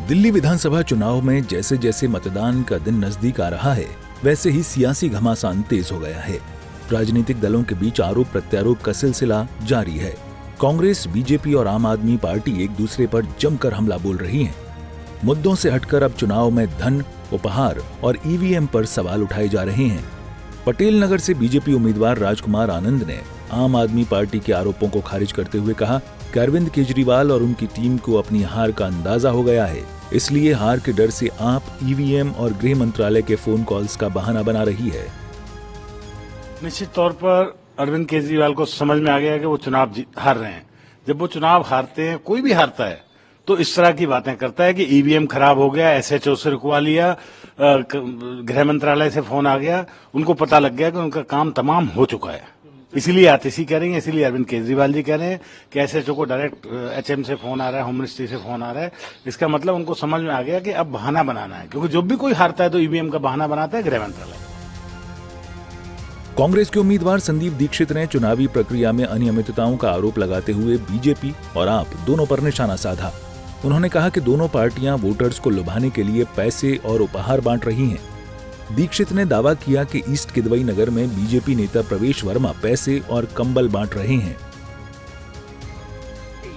दिल्ली विधानसभा चुनाव में जैसे जैसे मतदान का दिन नजदीक आ रहा है, वैसे ही सियासी घमासान तेज हो गया है। राजनीतिक दलों के बीच आरोप प्रत्यारोप का सिलसिला जारी है। कांग्रेस, बीजेपी और आम आदमी पार्टी एक दूसरे पर जमकर हमला बोल रही हैं। मुद्दों से हटकर अब चुनाव में धन, उपहार और ईवीएम पर सवाल उठाए जा रहे हैं। पटेल नगर से बीजेपी उम्मीदवार राजकुमार आनंद ने आम आदमी पार्टी के आरोपों को खारिज करते हुए कहा कि अरविंद केजरीवाल और उनकी टीम को अपनी हार का अंदाजा हो गया है, इसलिए हार के डर से आप ईवीएम और गृह मंत्रालय के फोन कॉल्स का बहाना बना रही है। निश्चित तौर पर अरविंद केजरीवाल को समझ में आ गया कि वो चुनाव हार रहे हैं। जब वो चुनाव हारते हैं, कोई भी हारता है, तो इस तरह की बातें करता है कि ईवीएम खराब हो गया, एसएचओ से रुकवा लिया, गृह मंत्रालय से फोन आ गया। उनको पता लग गया कि उनका काम तमाम हो चुका है, इसीलिए आतिशी कह रही है, इसीलिए अरविंद केजरीवाल जी कह रहे हैं कि एसएचओ को डायरेक्ट एचएम से फोन आ रहा है, होम मिनिस्ट्री से फोन आ रहा है। इसका मतलब उनको समझ में आ गया कि अब बहाना बनाना है, क्योंकि जब भी कोई हारता है तो ईवीएम का बहाना बनाता है गृह मंत्रालय। कांग्रेस के उम्मीदवार संदीप दीक्षित ने चुनावी प्रक्रिया में अनियमितताओं का आरोप लगाते हुए बीजेपी और आप दोनों पर निशाना साधा। उन्होंने कहा कि दोनों पार्टियां वोटर्स को लुभाने के लिए पैसे और उपहार बांट रही हैं। दीक्षित ने दावा किया कि ईस्ट किदवई नगर में बीजेपी नेता प्रवेश वर्मा पैसे और कंबल बांट रहे हैं।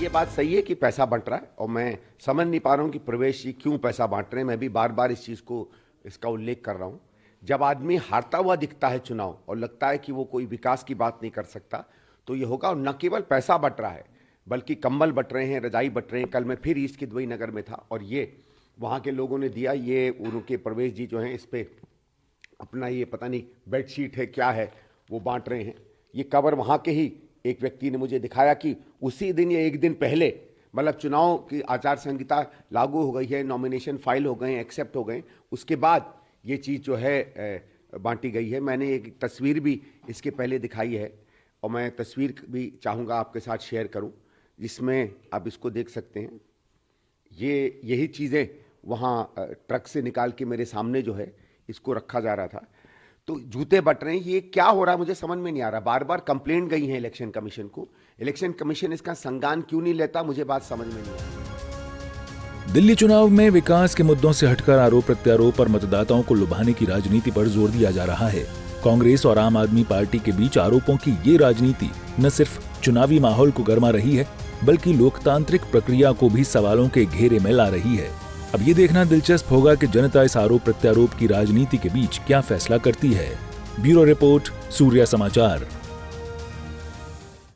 ये बात सही है कि पैसा बंट रहा है, और मैं समझ नहीं पा रहा हूं कि प्रवेश जी क्यों पैसा बांट रहे हैं। मैं भी बार बार इस चीज को इसका उल्लेख कर रहा हूं। जब आदमी हारता हुआ दिखता है चुनाव और लगता है कि वो कोई विकास की बात नहीं कर सकता, तो ये होगा। और न केवल पैसा बंट रहा है, बल्कि कंबल बंट रहे हैं, रजाई बंट रहे हैं। कल मैं फिर ईस्ट किदवई नगर में था और ये वहाँ के लोगों ने दिया। ये उनके प्रवेश जी जो हैं इस पे अपना ये पता नहीं बेडशीट है क्या है, वो बांट रहे हैं। ये कवर वहाँ के ही एक व्यक्ति ने मुझे दिखाया कि उसी दिन या एक दिन पहले, मतलब चुनाव की आचार संहिता लागू हो गई है, नॉमिनेशन फाइल हो गए, एक्सेप्ट हो गए, उसके बाद ये चीज़ जो है बांटी गई है। मैंने एक तस्वीर भी इसके पहले दिखाई है और मैं तस्वीर भी चाहूँगा आपके साथ शेयर करूँ, जिसमें आप इसको देख सकते हैं। ये यही चीज़ें वहाँ ट्रक से निकाल के मेरे सामने जो है इसको रखा जा रहा था। तो जूते बट रहे हैं, ये क्या हो रहा है मुझे समझ में नहीं आ रहा। बार बार कंप्लेंट गई है इलेक्शन कमीशन को, इलेक्शन कमीशन इसका संज्ञान क्यों नहीं लेता, मुझे बात समझ में नहीं आ रही। दिल्ली चुनाव में विकास के मुद्दों से हटकर आरोप प्रत्यारोप और मतदाताओं को लुभाने की राजनीति पर जोर दिया जा रहा है। कांग्रेस और आम आदमी पार्टी के बीच आरोपों की ये राजनीति न सिर्फ चुनावी माहौल को गरमा रही है, बल्कि लोकतांत्रिक प्रक्रिया को भी सवालों के घेरे में ला रही है। अब ये देखना दिलचस्प होगा कि जनता इस आरोप प्रत्यारोप की राजनीति के बीच क्या फैसला करती है। ब्यूरो रिपोर्ट, सूर्या समाचार।